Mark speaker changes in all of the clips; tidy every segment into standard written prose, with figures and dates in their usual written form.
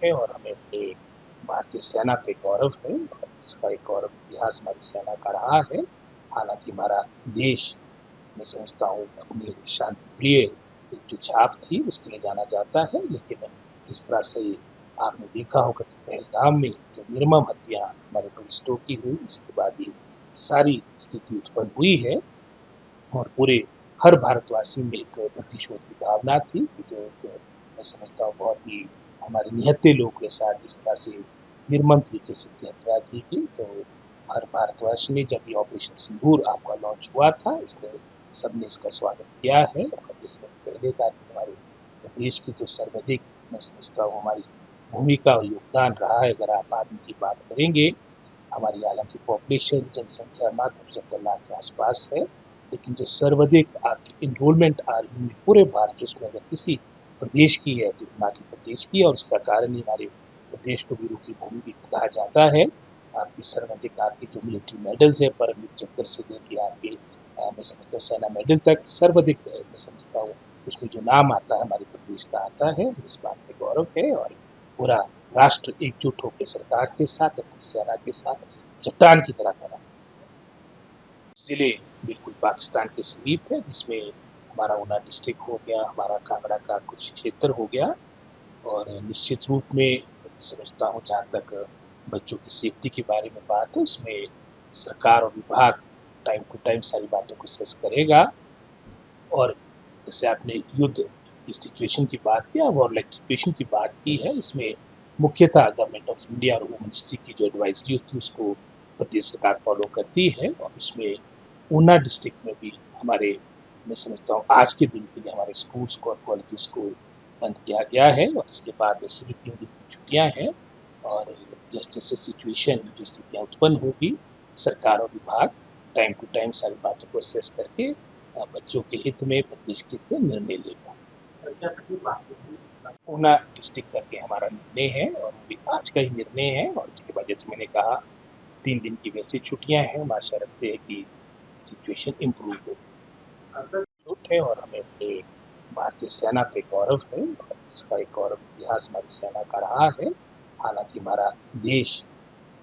Speaker 1: है और हमें अपने भारतीय सेना पे गौरव है और इसका एक गौरव इतिहास हमारी सेना का रहा है। हालांकि हमारा देश, मैं समझता हूँ, अपनी शांति प्रिय एक जो छाप थी उसके लिए जाना जाता है, लेकिन जिस तरह से आपने देखा होगा कि पहलगाम में जो निर्मम हत्या हमारे टूरिस्टों की हुई, उसके बाद ये सारी स्थिति उत्पन्न हुई है और पूरे हर भारतवासी में एक प्रतिशोध की भावना थी, जो एक, मैं समझता हूँ, बहुत ही हमारे निहत्थे लोगों के साथ जिस तरह से निर्मम तरीके से उनकी हत्या की गई। तो हर भारतवासी ने, जब ये ऑपरेशन सिंदूर आपका लॉन्च हुआ था, इसने सबने इसका स्वागत किया है और इसमें पहले का हमारे देश की जो सर्वाधिक, मैं समझता हूँ, हमारी भूमिका और योगदान रहा है। अगर आप आदमी की बात करेंगे, हमारी हालांकि पॉपुलेशन, जनसंख्या मात्र 75 लाख के आसपास है, लेकिन जो सर्वाधिक आपकी इनरोलमेंट आ रही है पूरे भारत, उसमें अगर किसी प्रदेश की है तो हिमाचल प्रदेश की, और उसका कारण ही हमारे प्रदेश को वीरों की भूमि भी कहा जाता है। आपकी सर्वाधिक आपकी जो मिलिट्री मेडल्स है, परमवीर चक्र से लेकर आपके मैं समझता हूँ सेना मेडल तक, सर्वाधिक मैं समझता हूँ उसमें जो नाम आता है हमारे प्रदेश का आता है। इस बात में गौरव है और पूरा राष्ट्र एकजुट होकर सरकार के साथ, अपनी सेना के साथ चट्टान की तरह खड़ा। जिले बिल्कुल पाकिस्तान के समीप है, जिसमें हमारा ऊना डिस्ट्रिक्ट हो गया, हमारा कांगड़ा का कुछ क्षेत्र हो गया। और निश्चित रूप में समझता हूँ, जहाँ तक बच्चों की सेफ्टी के बारे में बात है, उसमें सरकार और विभाग टाइम टू टाइम सारी बातों को सेस करेगा। और जैसे आपने युद्ध की सिचुएशन की बात की, वॉर लाइक सिचुएशन की बात की है, इसमें मुख्यतः गवर्नमेंट ऑफ इंडिया और होम मिनिस्ट्री की जो एडवाइजरी होती है उसको प्रदेश सरकार फॉलो करती है। और उसमें ऊना डिस्ट्रिक्ट में भी हमारे, मैं समझता हूँ, आज के दिन के लिए हमारे स्कूल्स को और कॉलेजेस को बंद किया गया है और इसके बाद वैसे भी 3 दिन की छुट्टियाँ हैं। और जैसे जैसे सिचुएशन, जो स्थितियाँ उत्पन्न होगी, सरकार और विभाग टाइम टू टाइम सारी बातों को असेस करके बच्चों के हित में, प्रदेश के हित में निर्णय लेगा। ऊना डिस्ट्रिक्ट करके हमारा निर्णय है और वो भी आज का ही निर्णय है। और इसके बाद, जैसे मैंने कहा, 3 दिन की वैसे छुट्टियां हैं, हम आशा रखते हैं कि सिचुएशन इम्प्रूव हो। छूट है और हमें अपने भारतीय सेना पे गौरव है और इसका एक गौरव इतिहास हमारी सेना का रहा है। हालांकि हमारा देश,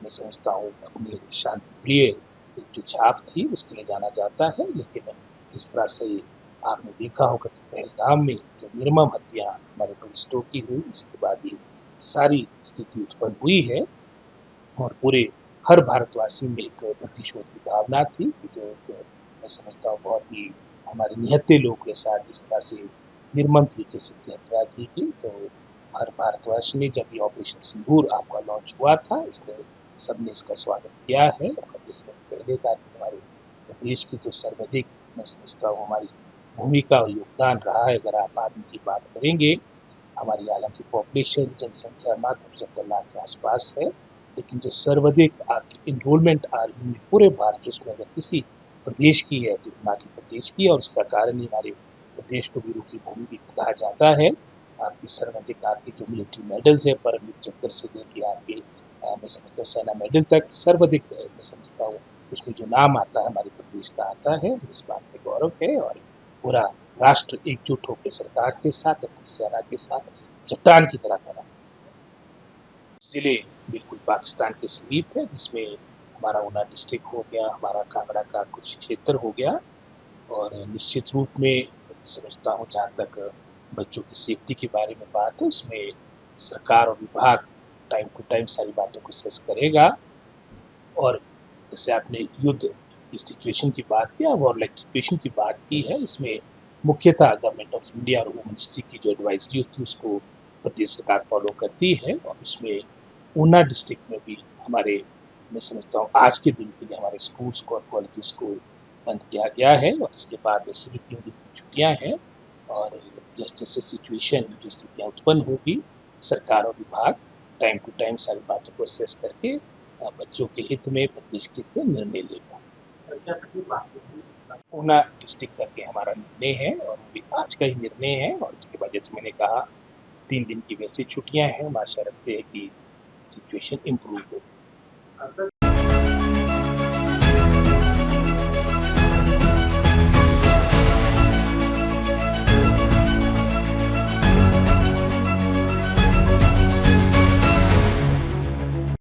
Speaker 1: मैं समझता हूँ, अपनी शांति प्रिय एक जो छाप थी उसके लिए जाना जाता है, लेकिन जिस तरह से आपने देखा होगा कि पहलगाम में जो निर्मम हत्या हमारे टूरिस्टों की हुई, उसके बाद ये सारी स्थिति उत्पन्न हुई है और पूरे हर भारतवासी में एक प्रतिशोध की भावना थी, जो एक, मैं समझता हूँ, बहुत ही हमारे निहत्थे लोगों के साथ जिस तरह से निर्मम तरीके से उनकी हत्या की गई। तो हर भारतवासी ने, जब ये ऑपरेशन सिंदूर आपका लॉन्च हुआ था, इसने सबने इसका स्वागत किया है और इसमें पहले का हमारे देश की जो सर्वाधिक, मैं समझता हूँ, हमारी भूमिका और योगदान रहा है। अगर आप आदमी की बात करेंगे, हमारी हालांकि पॉपुलेशन, जनसंख्या मात्र 75 लाख के आसपास है, लेकिन जो सर्वाधिक आपकी इनरोलमेंट आ रही है पूरे भारत, उसमें अगर किसी प्रदेश की है तो हिमाचल प्रदेश की, और उसका कारण ही हमारे प्रदेश को वीरों की भूमि भी कहा जाता है। आपकी सर्वाधिक आपकी जो मिलिट्री मेडल्स है, परमवीर चक्र से लेकर आपके मैं समझता हूँ सेना मेडल तक, सर्वाधिक मैं समझता हूँ उसमें जो नाम आता है हमारे प्रदेश का आता है। इस बात में गौरव है और पूरा राष्ट्र एकजुट होकर सरकार के साथ, अपनी सेना के साथ चट्टान की तरह खड़ा। जिले बिल्कुल पाकिस्तान के समीप है, जिसमें हमारा ऊना डिस्ट्रिक्ट हो गया, हमारा कांगड़ा का कुछ क्षेत्र हो गया। और निश्चित रूप में मैं समझता हूँ, जहाँ तक बच्चों की सेफ्टी के बारे में बात है, उसमें सरकार और विभाग टाइम टू टाइम सारी बातों को सेस करेगा। और जैसे आपने युद्ध की सिचुएशन की बात की, वॉर लाइक सिचुएशन की बात की है, इसमें मुख्यतः गवर्नमेंट ऑफ इंडिया और होम मिनिस्ट्री की जो एडवाइजरी होती है उसको प्रदेश सरकार फॉलो करती है। और उसमें ऊना डिस्ट्रिक्ट में भी हमारे, मैं समझता हूँ, आज के दिन के लिए हमारे स्कूल्स को और कॉलेजेस को बंद किया गया है और इसके बाद वैसे भी 3 दिन की छुट्टियां हैं। और जैसे जैसे सिचुएशन, जो स्थितियाँ उत्पन्न होगी, सरकार और विभाग टाइम टू टाइम सारी बातों को असेस करके बच्चों के हित में, प्रदेश के हित में निर्णय लेगा। ऊना डिस्ट्रिक्ट करके हमारा निर्णय है और वो भी आज का ही निर्णय है। और इसके बाद, जैसे मैंने कहा, 3 दिन की वैसे छुट्टियां हैं, हम आशा रखते हैं कि सिचुएशन इम्प्रूव हो।